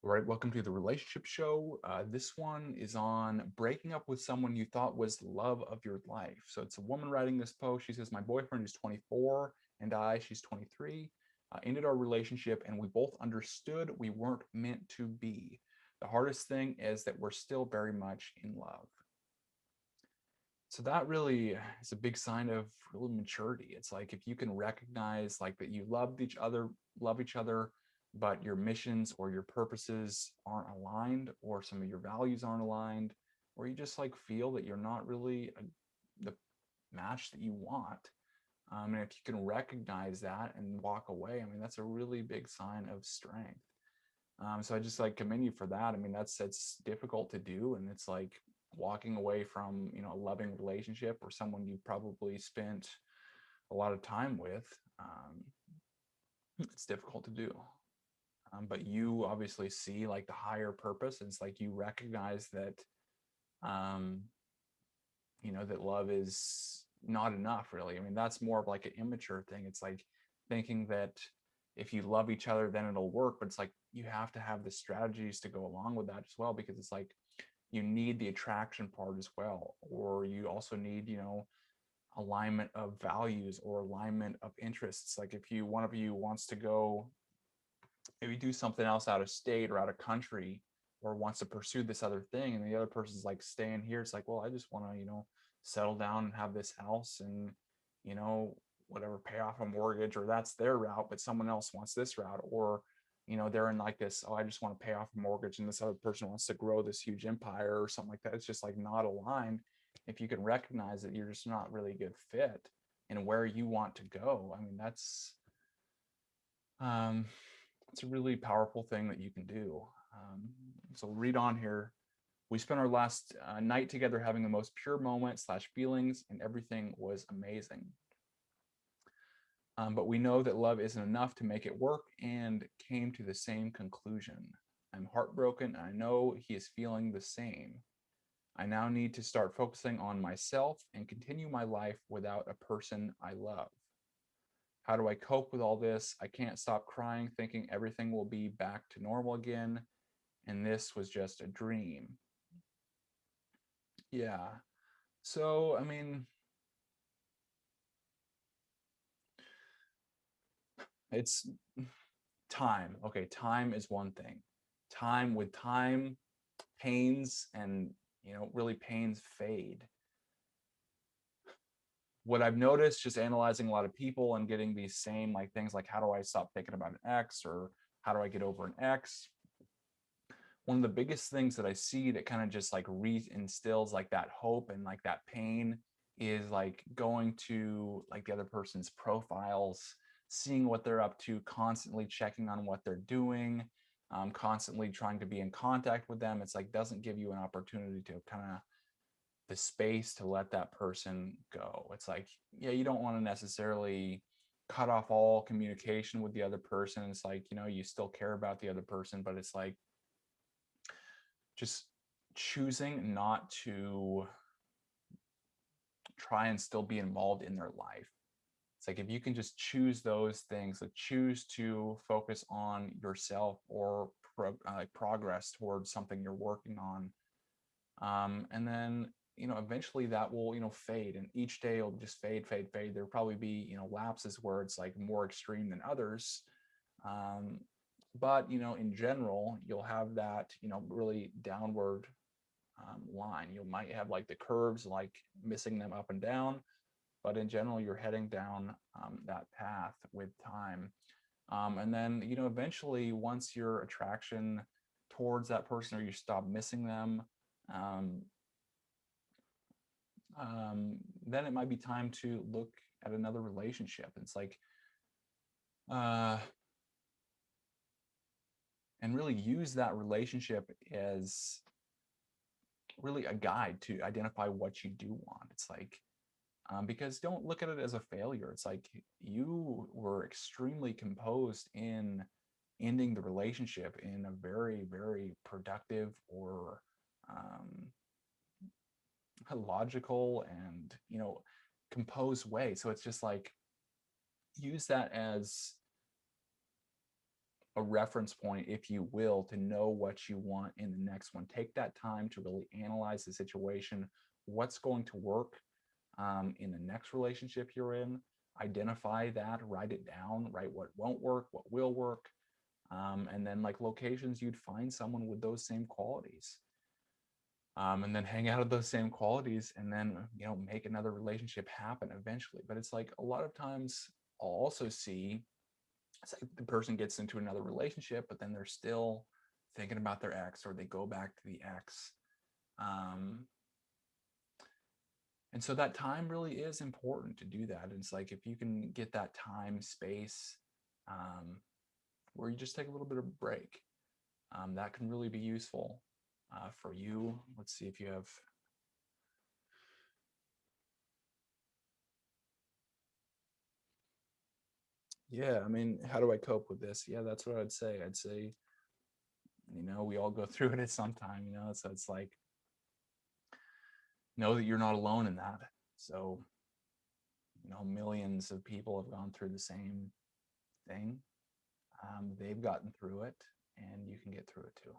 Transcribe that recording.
All right, welcome to the relationship show. This one is on breaking up with someone you thought was the love of your life. So it's a woman writing this post. She says, "My boyfriend is 24 and she's 23, ended our relationship and we both understood we weren't meant to be. The hardest thing is that we're still very much in love." So that really is a big sign of real maturity. It's like if you can recognize like that you love each other, but your missions or your purposes aren't aligned, or some of your values aren't aligned, or you just like feel that you're not really the match that you want. And if you can recognize that and walk away, I mean, that's a really big sign of strength. So I just like commend you for that. I mean, that's difficult to do, and it's like walking away from a loving relationship or someone you probably spent a lot of time with. It's difficult to do, but you obviously see like the higher purpose. It's like you recognize that um, that love is not enough, really. I mean, that's more of like an immature thing. It's like thinking that if you love each other, then it'll work. But it's like you have to have the strategies to go along with that as well, because it's like you need the attraction part as well, or you also need, alignment of values or alignment of interests. Like if you one of you wants to go maybe do something else out of state or out of country, or wants to pursue this other thing, and the other person's like staying here, it's like, well, I just want to settle down and have this house and you know whatever, pay off a mortgage, or that's their route, but someone else wants this route. Or they're in like this, oh, I just want to pay off a mortgage, and this other person wants to grow this huge empire or something like that. It's just like not aligned. If you can recognize that you're just not really a good fit and where you want to go, I mean, um it's a really powerful thing that you can do. Um, so read on here. We spent our last night together having the most pure moment slash feelings, and everything was amazing. But we know that love isn't enough to make it work, and came to the same conclusion. I'm heartbroken, and I know he is feeling the same. I now need to start focusing on myself and continue my life without a person I love. How do I cope with all this? I can't stop crying, thinking everything will be back to normal again, and this was just a dream. Yeah. So, I mean, it's time. Okay, time is one thing. Time, pains and, really pains fade. What I've noticed just analyzing a lot of people and getting these same like things like, how do I stop thinking about an ex, or how do I get over an ex? One of the biggest things that I see that kind of just like reinstills like that hope and like that pain is like going to like the other person's profiles, seeing what they're up to, constantly checking on what they're doing, constantly trying to be in contact with them. It's like doesn't give you an opportunity to kind of the space to let that person go. It's like, yeah, you don't want to necessarily cut off all communication with the other person. It's like, you still care about the other person, but it's like just choosing not to try and still be involved in their life. It's like if you can just choose those things, like choose to focus on yourself, or progress towards something you're working on, and then eventually that will fade, and each day will just fade. There'll probably be lapses where it's like more extreme than others, um, but in general you'll have that really downward line. You might have like the curves, like missing them up and down, but in general, you're heading down that path with time. And then, eventually, once your attraction towards that person, or you stop missing them, um, then it might be time to look at another relationship. It's like, uh, and really use that relationship as really a guide to identify what you do want. It's like, because don't look at it as a failure. It's like you were extremely composed in ending the relationship in a very, very productive, or um, logical and composed way. So it's just like use that as a reference point, if you will, to know what you want in the next one. Take that time to really analyze the situation, what's going to work in the next relationship you're in. Identify that, write it down, write what won't work, what will work, and then like locations you'd find someone with those same qualities. And then hang out with those same qualities, and then make another relationship happen eventually. But it's like a lot of times I'll also see it's like the person gets into another relationship, but then they're still thinking about their ex, or they go back to the ex. Um, and so that time really is important to do that. And it's like if you can get that time, space, um, where you just take a little bit of break, that can really be useful for you. Let's see if you have. Yeah, I mean, how do I cope with this? Yeah, that's what I'd say. I'd say, we all go through it at some time, so it's like, know that you're not alone in that. So, millions of people have gone through the same thing. They've gotten through it, and you can get through it too.